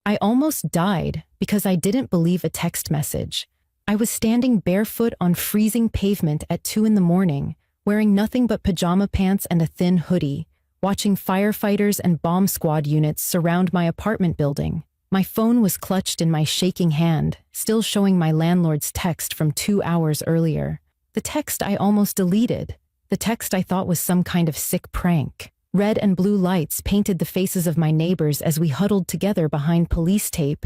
I almost died because I didn't believe a text message. I was standing barefoot on freezing pavement at 2 in the morning, wearing nothing but pajama pants and a thin hoodie, watching firefighters and bomb squad units surround my apartment building. My phone was clutched in my shaking hand, still showing my landlord's text from 2 hours earlier. The text I almost deleted. The text I thought was some kind of sick prank. Red and blue lights painted the faces of my neighbors as we huddled together behind police tape,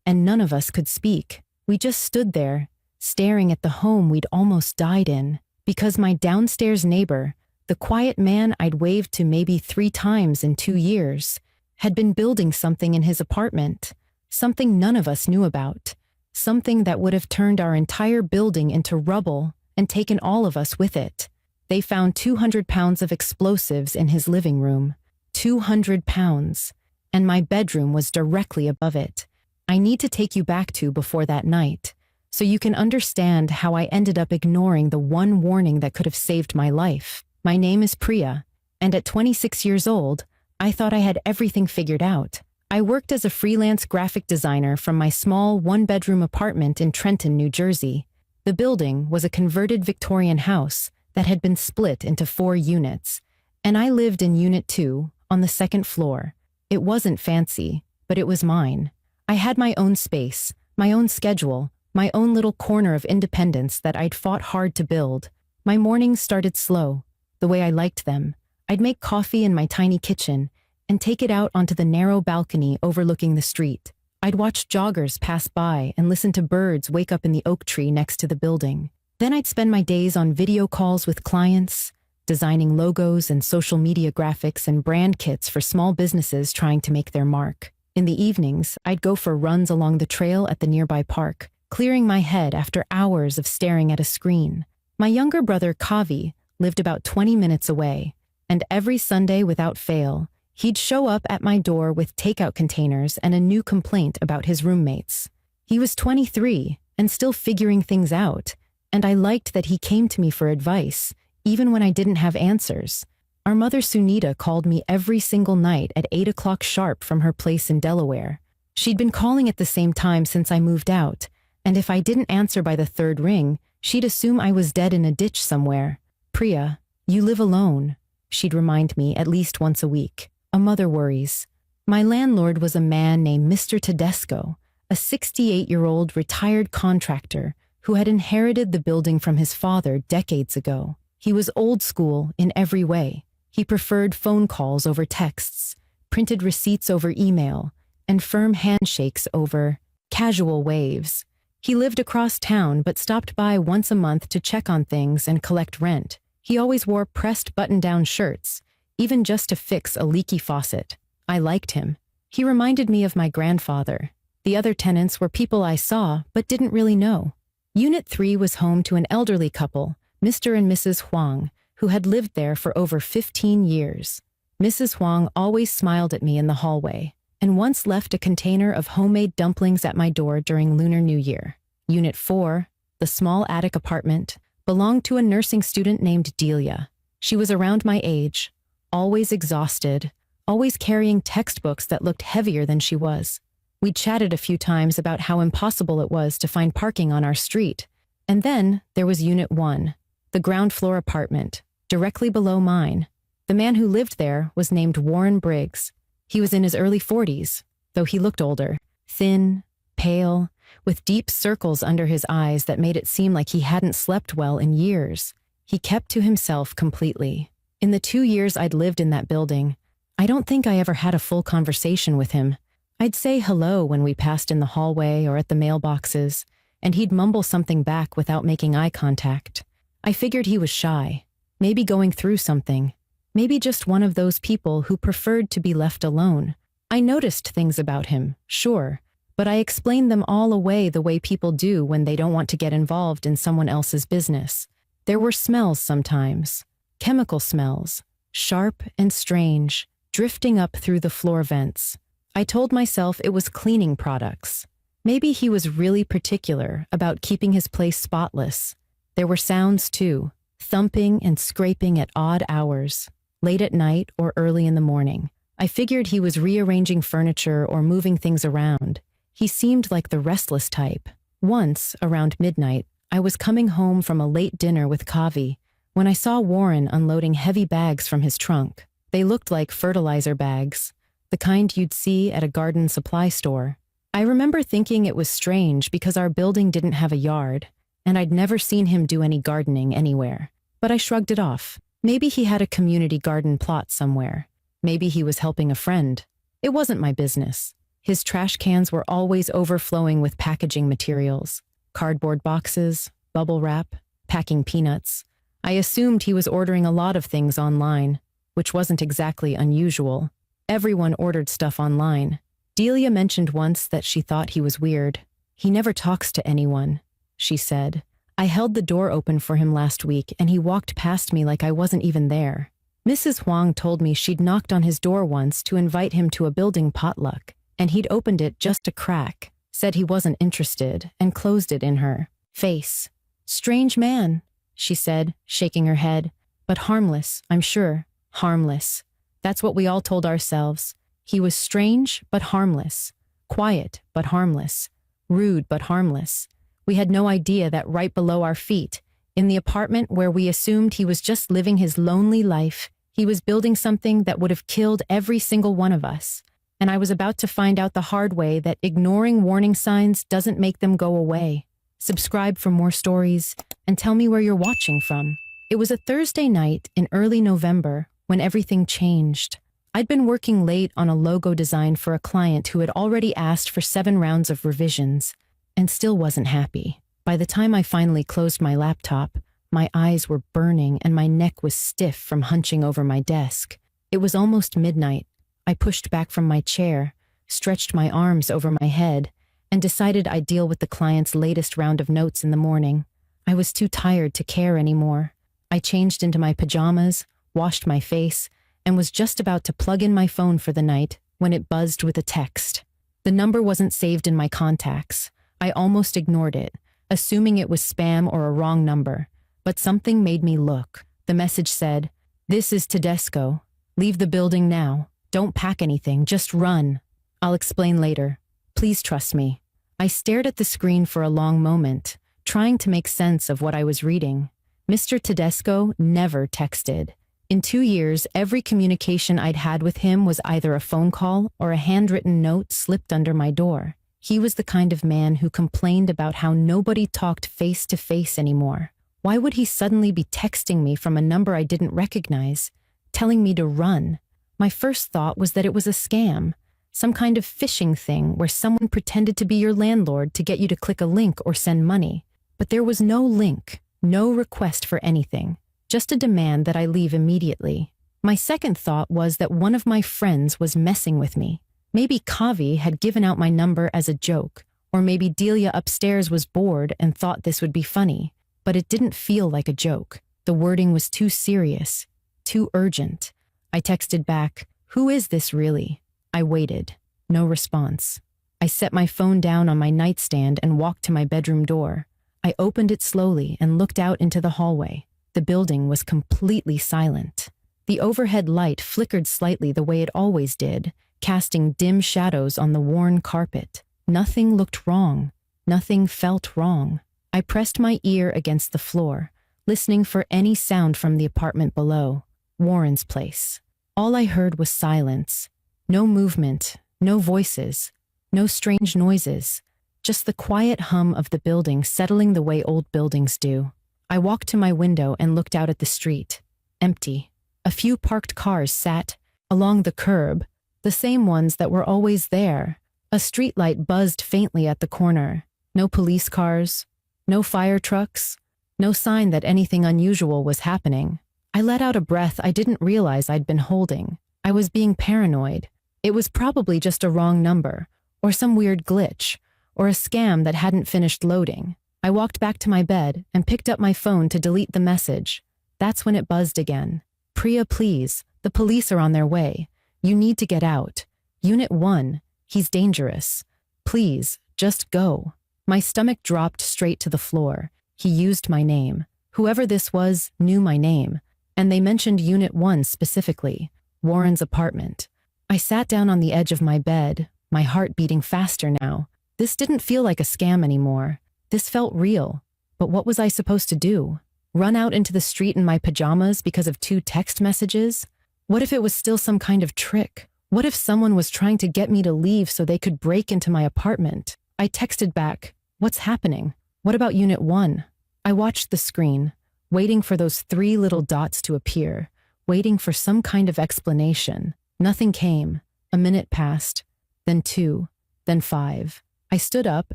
and none of us could speak. We just stood there, staring at the home we'd almost died in, because my downstairs neighbor, the quiet man I'd waved to maybe 3 times in 2 years, had been building something in his apartment, something none of us knew about, something that would have turned our entire building into rubble and taken all of us with it. They found 200 pounds of explosives in his living room. 200 pounds. And my bedroom was directly above it. I need to take you back to before that night, so you can understand how I ended up ignoring the one warning that could have saved my life. My name is Priya, and at 26 years old, I thought I had everything figured out. I worked as a freelance graphic designer from my small one-bedroom apartment in Trenton, New Jersey. The building was a converted Victorian house that had been split into 4 units, and I lived in Unit 2 on the 2nd floor. It wasn't fancy, but it was mine. I had my own space, my own schedule, my own little corner of independence that I'd fought hard to build. My mornings started slow, the way I liked them. I'd make coffee in my tiny kitchen and take it out onto the narrow balcony overlooking the street. I'd watch joggers pass by and listen to birds wake up in the oak tree next to the building. Then I'd spend my days on video calls with clients, designing logos and social media graphics and brand kits for small businesses trying to make their mark. In the evenings, I'd go for runs along the trail at the nearby park, clearing my head after hours of staring at a screen. My younger brother, Kavi, lived about 20 minutes away, and every Sunday without fail, he'd show up at my door with takeout containers and a new complaint about his roommates. He was 23 and still figuring things out, and I liked that he came to me for advice, even when I didn't have answers. Our mother Sunita called me every single night at 8 o'clock sharp from her place in Delaware. She'd been calling at the same time since I moved out, and if I didn't answer by the 3rd ring, she'd assume I was dead in a ditch somewhere. "Priya, you live alone," she'd remind me at least once a week. A mother worries. My landlord was a man named Mr. Tedesco, a 68-year-old retired contractor who had inherited the building from his father decades ago. He was old school in every way. He preferred phone calls over texts, printed receipts over email, and firm handshakes over casual waves. He lived across town but stopped by once a month to check on things and collect rent. He always wore pressed button-down shirts, even just to fix a leaky faucet. I liked him. He reminded me of my grandfather. The other tenants were people I saw but didn't really know. Unit 3 was home to an elderly couple, Mr. and Mrs. Huang, who had lived there for over 15 years. Mrs. Huang always smiled at me in the hallway, and once left a container of homemade dumplings at my door during Lunar New Year. Unit 4, the small attic apartment, belonged to a nursing student named Delia. She was around my age, always exhausted, always carrying textbooks that looked heavier than she was. We chatted a few times about how impossible it was to find parking on our street. And then there was Unit 1, the ground floor apartment, directly below mine. The man who lived there was named Warren Briggs. He was in his early 40s, though he looked older, thin, pale, with deep circles under his eyes that made it seem like he hadn't slept well in years. He kept to himself completely. In the 2 years I'd lived in that building, I don't think I ever had a full conversation with him. I'd say hello when we passed in the hallway or at the mailboxes, and he'd mumble something back without making eye contact. I figured he was shy, maybe going through something, maybe just one of those people who preferred to be left alone. I noticed things about him, sure, but I explained them all away the way people do when they don't want to get involved in someone else's business. There were smells sometimes, chemical smells, sharp and strange, drifting up through the floor vents. I told myself it was cleaning products. Maybe he was really particular about keeping his place spotless. There were sounds too, thumping and scraping at odd hours, late at night or early in the morning. I figured he was rearranging furniture or moving things around. He seemed like the restless type. Once, around midnight, I was coming home from a late dinner with Kavi when I saw Warren unloading heavy bags from his trunk. They looked like fertilizer bags, the kind you'd see at a garden supply store. I remember thinking it was strange because our building didn't have a yard, and I'd never seen him do any gardening anywhere. But I shrugged it off. Maybe he had a community garden plot somewhere. Maybe he was helping a friend. It wasn't my business. His trash cans were always overflowing with packaging materials. Cardboard boxes, bubble wrap, packing peanuts. I assumed he was ordering a lot of things online, which wasn't exactly unusual. Everyone ordered stuff online. Delia mentioned once that she thought he was weird. He never talks to anyone, she said. I held the door open for him last week and he walked past me like I wasn't even there. Mrs. Huang told me she'd knocked on his door once to invite him to a building potluck, and he'd opened it just a crack, said he wasn't interested, and closed it in her face. Strange man, she said, shaking her head. But harmless, I'm sure. Harmless. That's what we all told ourselves. He was strange, but harmless. Quiet, but harmless. Rude, but harmless. We had no idea that right below our feet, in the apartment where we assumed he was just living his lonely life, he was building something that would have killed every single one of us. And I was about to find out the hard way that ignoring warning signs doesn't make them go away. Subscribe for more stories, and tell me where you're watching from. It was a Thursday night in early November when everything changed. I'd been working late on a logo design for a client who had already asked for 7 rounds of revisions, and still wasn't happy. By the time I finally closed my laptop, my eyes were burning and my neck was stiff from hunching over my desk. It was almost midnight. I pushed back from my chair, stretched my arms over my head, and decided I'd deal with the client's latest round of notes in the morning. I was too tired to care anymore. I changed into my pajamas, washed my face, and was just about to plug in my phone for the night when it buzzed with a text. The number wasn't saved in my contacts. I almost ignored it, assuming it was spam or a wrong number. But something made me look. The message said, "This is Tedesco. Leave the building now. Don't pack anything, just run. I'll explain later. Please trust me." I stared at the screen for a long moment, trying to make sense of what I was reading. Mr. Tedesco never texted. In 2 years, every communication I'd had with him was either a phone call or a handwritten note slipped under my door. He was the kind of man who complained about how nobody talked face to face anymore. Why would he suddenly be texting me from a number I didn't recognize, telling me to run? My first thought was that it was a scam, some kind of phishing thing where someone pretended to be your landlord to get you to click a link or send money. But there was no link, no request for anything, just a demand that I leave immediately. My second thought was that one of my friends was messing with me. Maybe Kavi had given out my number as a joke, or maybe Delia upstairs was bored and thought this would be funny. But it didn't feel like a joke. The wording was too serious, too urgent. I texted back, "Who is this really?" I waited. No response. I set my phone down on my nightstand and walked to my bedroom door. I opened it slowly and looked out into the hallway. The building was completely silent. The overhead light flickered slightly the way it always did, casting dim shadows on the worn carpet. Nothing looked wrong. Nothing felt wrong. I pressed my ear against the floor, listening for any sound from the apartment below. Warren's place. All I heard was silence. No movement, no voices, no strange noises. Just the quiet hum of the building settling the way old buildings do. I walked to my window and looked out at the street. Empty. A few parked cars sat along the curb, the same ones that were always there. A streetlight buzzed faintly at the corner. No police cars. No fire trucks, no sign that anything unusual was happening. I let out a breath I didn't realize I'd been holding. I was being paranoid. It was probably just a wrong number, or some weird glitch, or a scam that hadn't finished loading. I walked back to my bed and picked up my phone to delete the message. That's when it buzzed again. "Priya, please, the police are on their way. You need to get out. Unit 1, he's dangerous. Please, just go." My stomach dropped straight to the floor. He used my name. Whoever this was knew my name. And they mentioned Unit 1 specifically, Warren's apartment. I sat down on the edge of my bed, my heart beating faster now. This didn't feel like a scam anymore. This felt real. But what was I supposed to do? Run out into the street in my pajamas because of 2 text messages? What if it was still some kind of trick? What if someone was trying to get me to leave so they could break into my apartment? I texted back, "What's happening? What about Unit 1? I watched the screen, waiting for those 3 little dots to appear, waiting for some kind of explanation. Nothing came. A minute passed, then 2, then 5. I stood up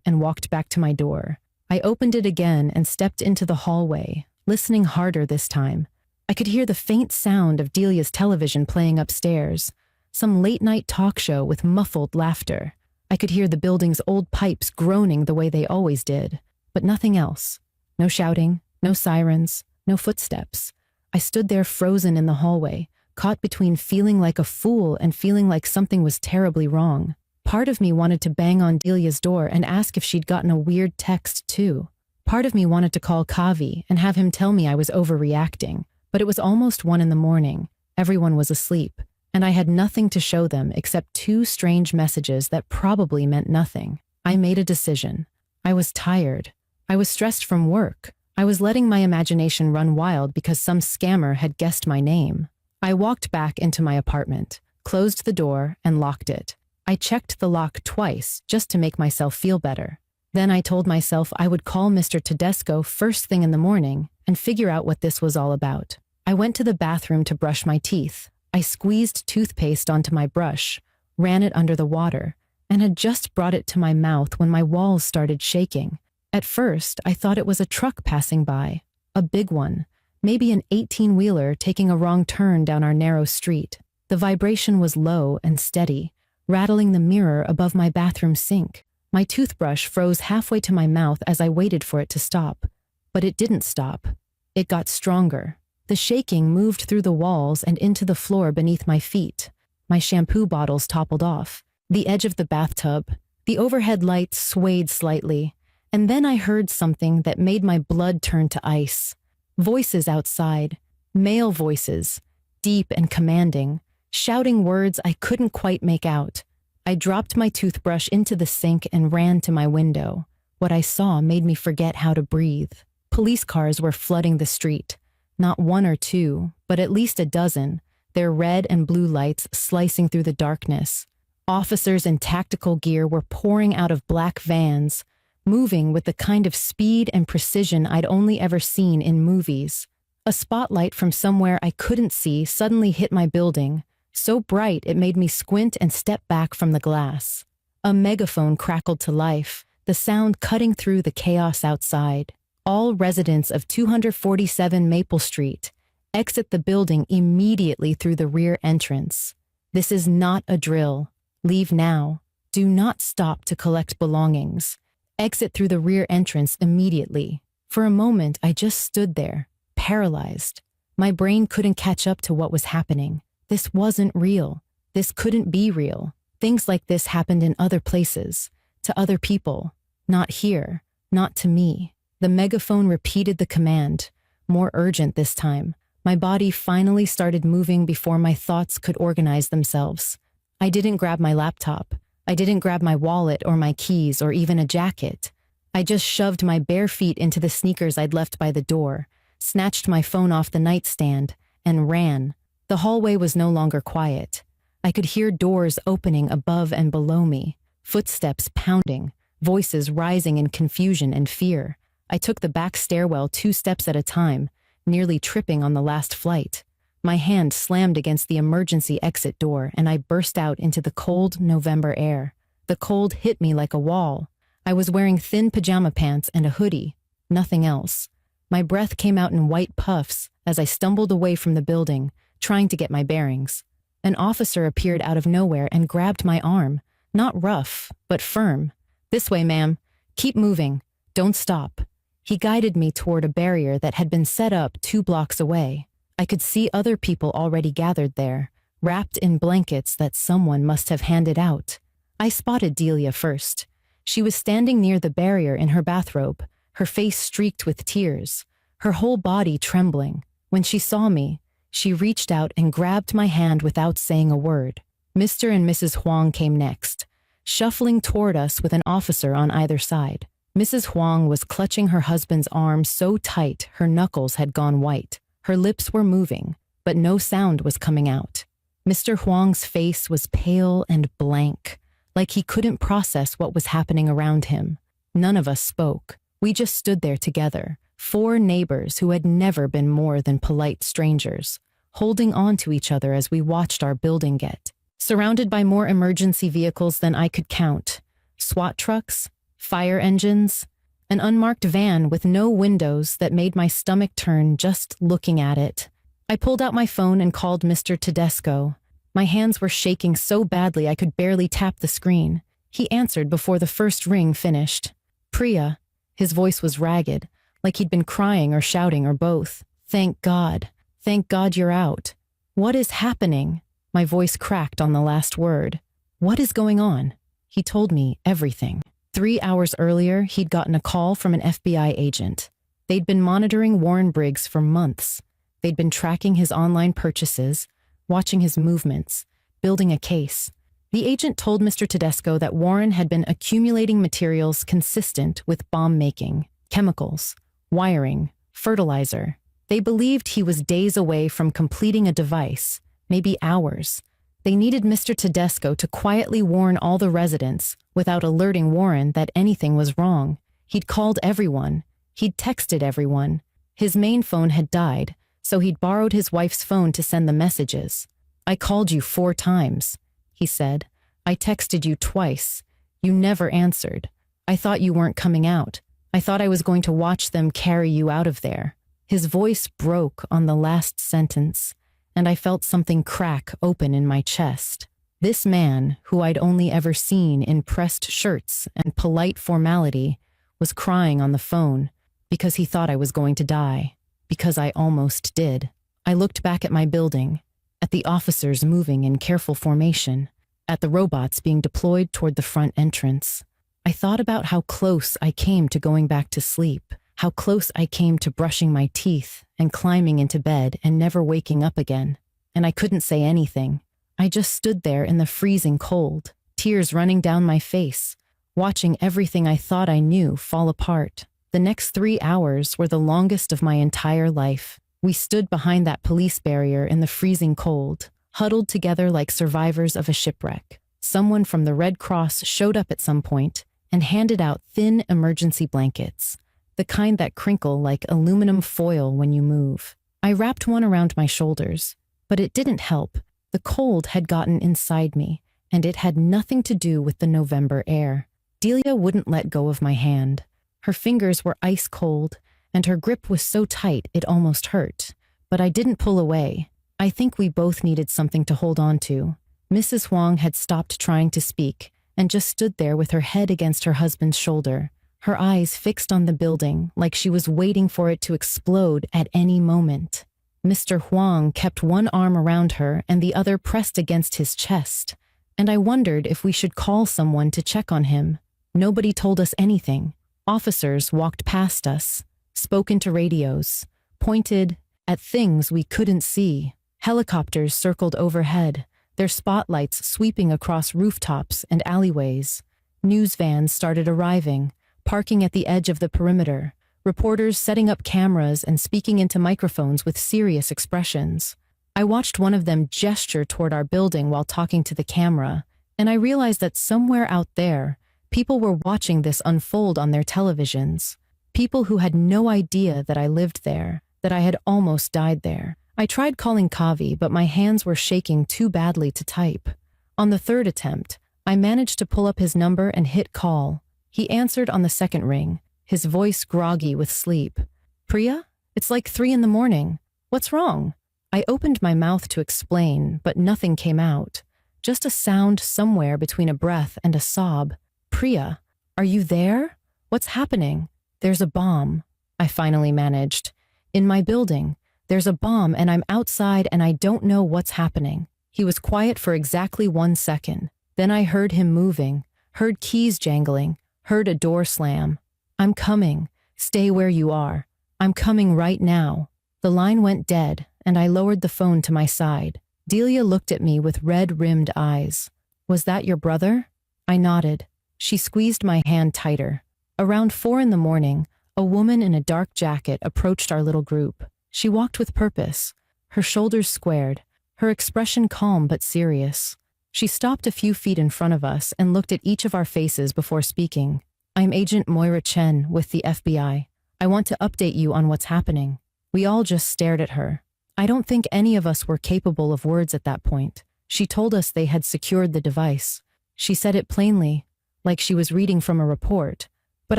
and walked back to my door. I opened it again and stepped into the hallway, listening harder this time. I could hear the faint sound of Delia's television playing upstairs, some late-night talk show with muffled laughter. I could hear the building's old pipes groaning the way they always did, but nothing else. No shouting, no sirens, no footsteps. I stood there frozen in the hallway, caught between feeling like a fool and feeling like something was terribly wrong. Part of me wanted to bang on Delia's door and ask if she'd gotten a weird text too. Part of me wanted to call Kavi and have him tell me I was overreacting, but it was almost 1 in the morning. Everyone was asleep, and I had nothing to show them except 2 strange messages that probably meant nothing. I made a decision. I was tired. I was stressed from work. I was letting my imagination run wild because some scammer had guessed my name. I walked back into my apartment, closed the door, and locked it. I checked the lock twice just to make myself feel better. Then I told myself I would call Mr. Tedesco first thing in the morning and figure out what this was all about. I went to the bathroom to brush my teeth. I squeezed toothpaste onto my brush, ran it under the water, and had just brought it to my mouth when my walls started shaking. At first, I thought it was a truck passing by, a big one, maybe an 18-wheeler taking a wrong turn down our narrow street. The vibration was low and steady, rattling the mirror above my bathroom sink. My toothbrush froze halfway to my mouth as I waited for it to stop. But it didn't stop. It got stronger. The shaking moved through the walls and into the floor beneath my feet. My shampoo bottles toppled off. The edge of the bathtub. The overhead lights swayed slightly. And then I heard something that made my blood turn to ice. Voices outside. Male voices. Deep and commanding. Shouting words I couldn't quite make out. I dropped my toothbrush into the sink and ran to my window. What I saw made me forget how to breathe. Police cars were flooding the street. Not 1 or 2, but at least a dozen, their red and blue lights slicing through the darkness. Officers in tactical gear were pouring out of black vans, moving with the kind of speed and precision I'd only ever seen in movies. A spotlight from somewhere I couldn't see suddenly hit my building, so bright it made me squint and step back from the glass. A megaphone crackled to life, the sound cutting through the chaos outside. All residents of 247 Maple Street, exit the building immediately through the rear entrance. This is not a drill. Leave now. Do not stop to collect belongings. Exit through the rear entrance immediately. For a moment, I just stood there, paralyzed. My brain couldn't catch up to what was happening. This wasn't real. This couldn't be real. Things like this happened in other places, to other people. Not here, not to me. The megaphone repeated the command, more urgent this time. My body finally started moving before my thoughts could organize themselves. I didn't grab my laptop. I didn't grab my wallet or my keys or even a jacket. I just shoved my bare feet into the sneakers I'd left by the door, snatched my phone off the nightstand, and ran. The hallway was no longer quiet. I could hear doors opening above and below me, footsteps pounding, voices rising in confusion and fear. I took the back stairwell 2 steps at a time, nearly tripping on the last flight. My hand slammed against the emergency exit door and I burst out into the cold November air. The cold hit me like a wall. I was wearing thin pajama pants and a hoodie, nothing else. My breath came out in white puffs as I stumbled away from the building, trying to get my bearings. An officer appeared out of nowhere and grabbed my arm, not rough, but firm. "This way, ma'am. Keep moving. Don't stop." He guided me toward a barrier that had been set up 2 blocks away. I could see other people already gathered there, wrapped in blankets that someone must have handed out. I spotted Delia first. She was standing near the barrier in her bathrobe, her face streaked with tears, her whole body trembling. When she saw me, she reached out and grabbed my hand without saying a word. Mr. and Mrs. Huang came next, shuffling toward us with an officer on either side. Mrs. Huang was clutching her husband's arm so tight her knuckles had gone white. Her lips were moving, but no sound was coming out. Mr. Huang's face was pale and blank, like he couldn't process what was happening around him. None of us spoke. We just stood there together, four neighbors who had never been more than polite strangers, holding on to each other as we watched our building get surrounded by more emergency vehicles than I could count. SWAT trucks, fire engines, an unmarked van with no windows that made my stomach turn just looking at it. I pulled out my phone and called Mr. Tedesco. My hands were shaking so badly I could barely tap the screen. He answered before the first ring finished. Priya. His voice was ragged, like he'd been crying or shouting or both. Thank God. Thank God you're out. What is happening? My voice cracked on the last word. What is going on? He told me everything. 3 hours earlier, he'd gotten a call from an FBI agent. They'd been monitoring Warren Briggs for months. They'd been tracking his online purchases, watching his movements, building a case. The agent told Mr. Tedesco that Warren had been accumulating materials consistent with bomb making, chemicals, wiring, fertilizer. They believed he was days away from completing a device, maybe hours. They needed Mr. Tedesco to quietly warn all the residents without alerting Warren that anything was wrong. He'd called everyone. He'd texted everyone. His main phone had died, so he'd borrowed his wife's phone to send the messages. I called you 4 times, he said. I texted you twice. You never answered. I thought you weren't coming out. I thought I was going to watch them carry you out of there. His voice broke on the last sentence, and I felt something crack open in my chest. This man, who I'd only ever seen in pressed shirts and polite formality, was crying on the phone because he thought I was going to die, because I almost did. I looked back at my building, at the officers moving in careful formation, at the robots being deployed toward the front entrance. I thought about how close I came to going back to sleep, how close I came to brushing my teeth and climbing into bed and never waking up again. And I couldn't say anything. I just stood there in the freezing cold, tears running down my face, watching everything I thought I knew fall apart. The next 3 hours were the longest of my entire life. We stood behind that police barrier in the freezing cold, huddled together like survivors of a shipwreck. Someone from the Red Cross showed up at some point and handed out thin emergency blankets, the kind that crinkle like aluminum foil when you move. I wrapped one around my shoulders, but it didn't help. The cold had gotten inside me, and it had nothing to do with the November air. Delia wouldn't let go of my hand. Her fingers were ice cold, and her grip was so tight it almost hurt. But I didn't pull away. I think we both needed something to hold on to. Mrs. Huang had stopped trying to speak and just stood there with her head against her husband's shoulder, her eyes fixed on the building like she was waiting for it to explode at any moment. Mr. Huang kept one arm around her and the other pressed against his chest, and I wondered if we should call someone to check on him. Nobody told us anything. Officers walked past us, spoke into radios, pointed at things we couldn't see. Helicopters circled overhead, their spotlights sweeping across rooftops and alleyways. News vans started arriving, parking at the edge of the perimeter, reporters setting up cameras and speaking into microphones with serious expressions. I watched one of them gesture toward our building while talking to the camera, and I realized that somewhere out there, people were watching this unfold on their televisions. People who had no idea that I lived there, that I had almost died there. I tried calling Kavi, but my hands were shaking too badly to type. On the 3rd attempt, I managed to pull up his number and hit call. He answered on the 2nd ring, his voice groggy with sleep. Priya? It's like 3 in the morning. What's wrong? I opened my mouth to explain, but nothing came out. Just a sound somewhere between a breath and a sob. Priya, are you there? What's happening? There's a bomb, I finally managed. In my building. There's a bomb and I'm outside and I don't know what's happening. He was quiet for exactly 1 second. Then I heard him moving, heard keys jangling, heard a door slam. I'm coming. Stay where you are. I'm coming right now. The line went dead and I lowered the phone to my side. Delia looked at me with red-rimmed eyes. Was that your brother? I nodded. She squeezed my hand tighter. Around 4 in the morning, a woman in a dark jacket approached our little group. She walked with purpose, her shoulders squared, her expression calm but serious. She stopped a few feet in front of us and looked at each of our faces before speaking. I'm Agent Moira Chen with the FBI. I want to update you on what's happening. We all just stared at her. I don't think any of us were capable of words at that point. She told us they had secured the device. She said it plainly, like she was reading from a report, but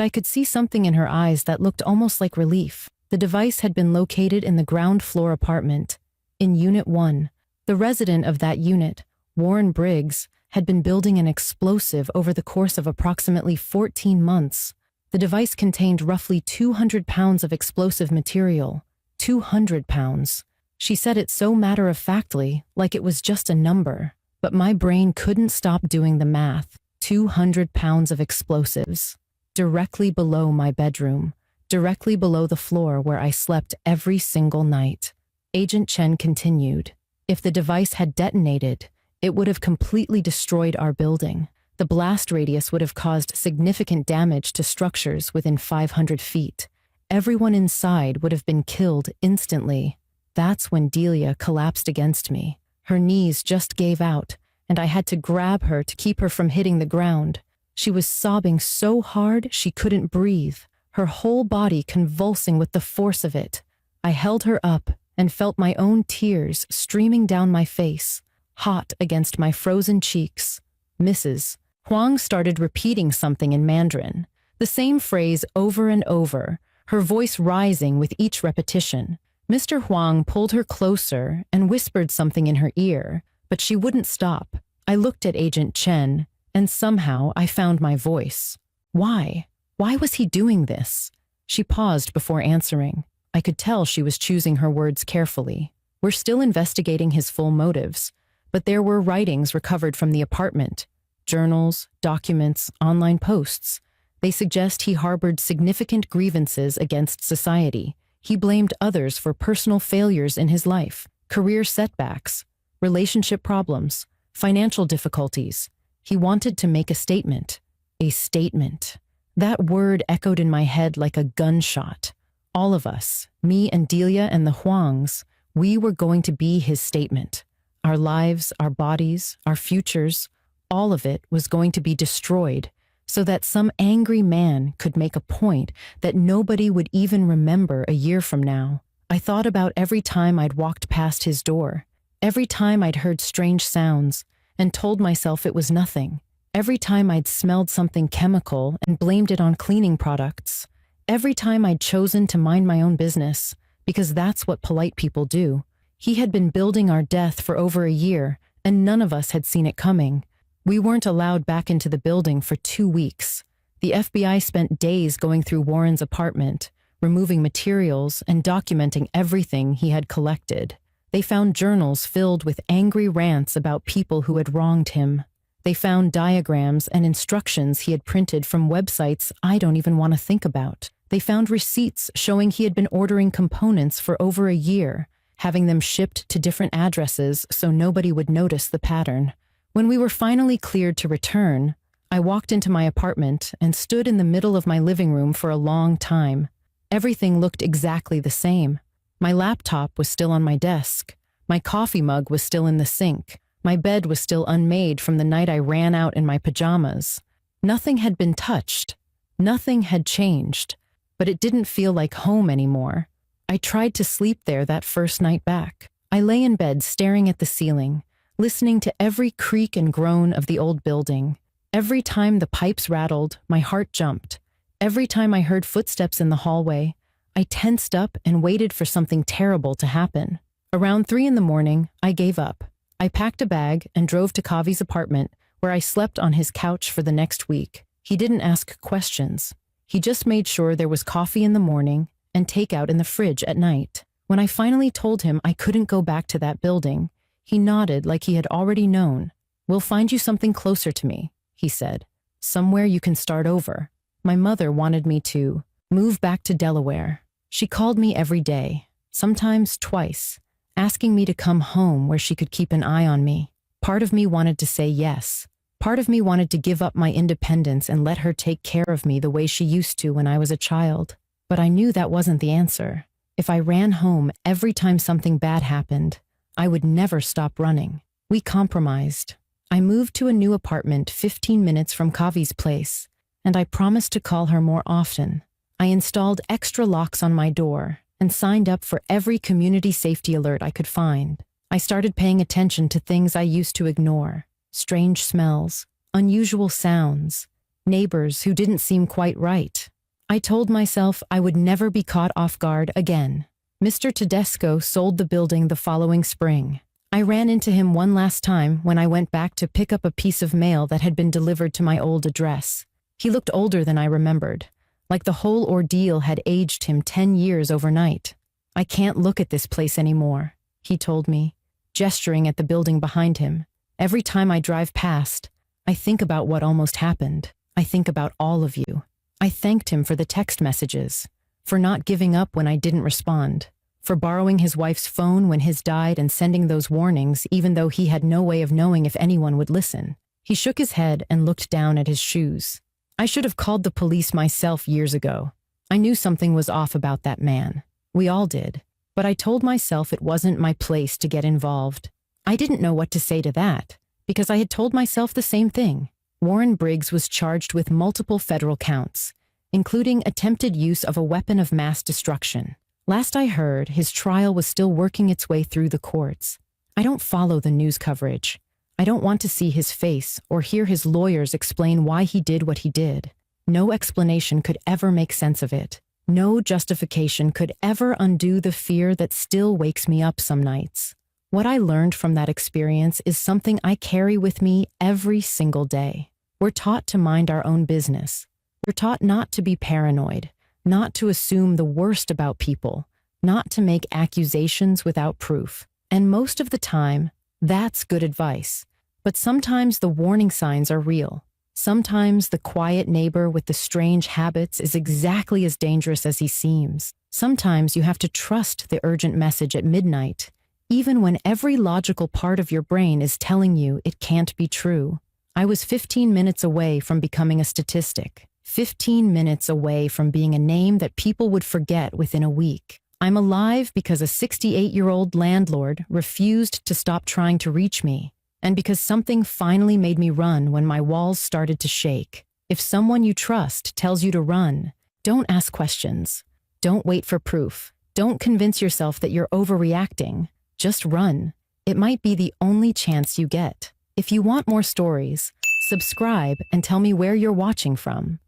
I could see something in her eyes that looked almost like relief. The device had been located in the ground floor apartment, in Unit 1. The resident of that unit, Warren Briggs, had been building an explosive over the course of approximately 14 months. The device contained roughly 200 pounds of explosive material. 200 pounds. She said it so matter-of-factly, like it was just a number. But my brain couldn't stop doing the math. 200 pounds of explosives. Directly below my bedroom. Directly below the floor where I slept every single night. Agent Chen continued. If the device had detonated, it would have completely destroyed our building. The blast radius would have caused significant damage to structures within 500 feet. Everyone inside would have been killed instantly. That's when Delia collapsed against me. Her knees just gave out, and I had to grab her to keep her from hitting the ground. She was sobbing so hard she couldn't breathe, her whole body convulsing with the force of it. I held her up and felt my own tears streaming down my face, hot against my frozen cheeks. Mrs. Huang started repeating something in Mandarin, the same phrase over and over, her voice rising with each repetition. Mr. Huang pulled her closer and whispered something in her ear, but she wouldn't stop. I looked at Agent Chen, and somehow I found my voice. Why? Why was he doing this? She paused before answering. I could tell she was choosing her words carefully. We're still investigating his full motives, but there were writings recovered from the apartment. Journals, documents, online posts. They suggest he harbored significant grievances against society. He blamed others for personal failures in his life, career setbacks, relationship problems, financial difficulties. He wanted to make a statement. A statement. That word echoed in my head like a gunshot. All of us, me and Delia and the Huangs, we were going to be his statement. Our lives, our bodies, our futures, all of it was going to be destroyed so that some angry man could make a point that nobody would even remember a year from now. I thought about every time I'd walked past his door, every time I'd heard strange sounds and told myself it was nothing, every time I'd smelled something chemical and blamed it on cleaning products, every time I'd chosen to mind my own business, because that's what polite people do. He had been building our death for over a year, and none of us had seen it coming. We weren't allowed back into the building for 2 weeks. The FBI spent days going through Warren's apartment, removing materials and documenting everything he had collected. They found journals filled with angry rants about people who had wronged him. They found diagrams and instructions he had printed from websites I don't even want to think about. They found receipts showing he had been ordering components for over a year, having them shipped to different addresses so nobody would notice the pattern. When we were finally cleared to return, I walked into my apartment and stood in the middle of my living room for a long time. Everything looked exactly the same. My laptop was still on my desk. My coffee mug was still in the sink. My bed was still unmade from the night I ran out in my pajamas. Nothing had been touched. Nothing had changed. But it didn't feel like home anymore. I tried to sleep there that first night back. I lay in bed staring at the ceiling, listening to every creak and groan of the old building. Every time the pipes rattled, my heart jumped. Every time I heard footsteps in the hallway, I tensed up and waited for something terrible to happen. Around 3 in the morning, I gave up. I packed a bag and drove to Kavi's apartment, where I slept on his couch for the next week. He didn't ask questions. He just made sure there was coffee in the morning and takeout in the fridge at night. When I finally told him I couldn't go back to that building, he nodded like he had already known. "We'll find you something closer to me," he said. "Somewhere you can start over." My mother wanted me to move back to Delaware. She called me every day, sometimes twice, asking me to come home where she could keep an eye on me. Part of me wanted to say yes. Part of me wanted to give up my independence and let her take care of me the way she used to when I was a child. But I knew that wasn't the answer. If I ran home every time something bad happened, I would never stop running. We compromised. I moved to a new apartment 15 minutes from Kavi's place, and I promised to call her more often. I installed extra locks on my door and signed up for every community safety alert I could find. I started paying attention to things I used to ignore: strange smells, unusual sounds, neighbors who didn't seem quite right. I told myself I would never be caught off guard again. Mr. Tedesco sold the building the following spring. I ran into him one last time when I went back to pick up a piece of mail that had been delivered to my old address. He looked older than I remembered, like the whole ordeal had aged him 10 years overnight. "I can't look at this place anymore," he told me, gesturing at the building behind him. "Every time I drive past, I think about what almost happened. I think about all of you." I thanked him for the text messages, for not giving up when I didn't respond, for borrowing his wife's phone when his died and sending those warnings even though he had no way of knowing if anyone would listen. He shook his head and looked down at his shoes. "I should have called the police myself years ago. I knew something was off about that man. We all did. But I told myself it wasn't my place to get involved. I didn't know what to say to that, because I had told myself the same thing." Warren Briggs was charged with multiple federal counts, including attempted use of a weapon of mass destruction. Last I heard, his trial was still working its way through the courts. I don't follow the news coverage. I don't want to see his face or hear his lawyers explain why he did what he did. No explanation could ever make sense of it. No justification could ever undo the fear that still wakes me up some nights. What I learned from that experience is something I carry with me every single day. We're taught to mind our own business. We're taught not to be paranoid, not to assume the worst about people, not to make accusations without proof. And most of the time, that's good advice. But sometimes the warning signs are real. Sometimes the quiet neighbor with the strange habits is exactly as dangerous as he seems. Sometimes you have to trust the urgent message at midnight, even when every logical part of your brain is telling you it can't be true. I was 15 minutes away from becoming a statistic, 15 minutes away from being a name that people would forget within a week. I'm alive because a 68-year-old landlord refused to stop trying to reach me, and because something finally made me run when my walls started to shake. If someone you trust tells you to run, don't ask questions. Don't wait for proof. Don't convince yourself that you're overreacting. Just run. It might be the only chance you get. If you want more stories, subscribe and tell me where you're watching from.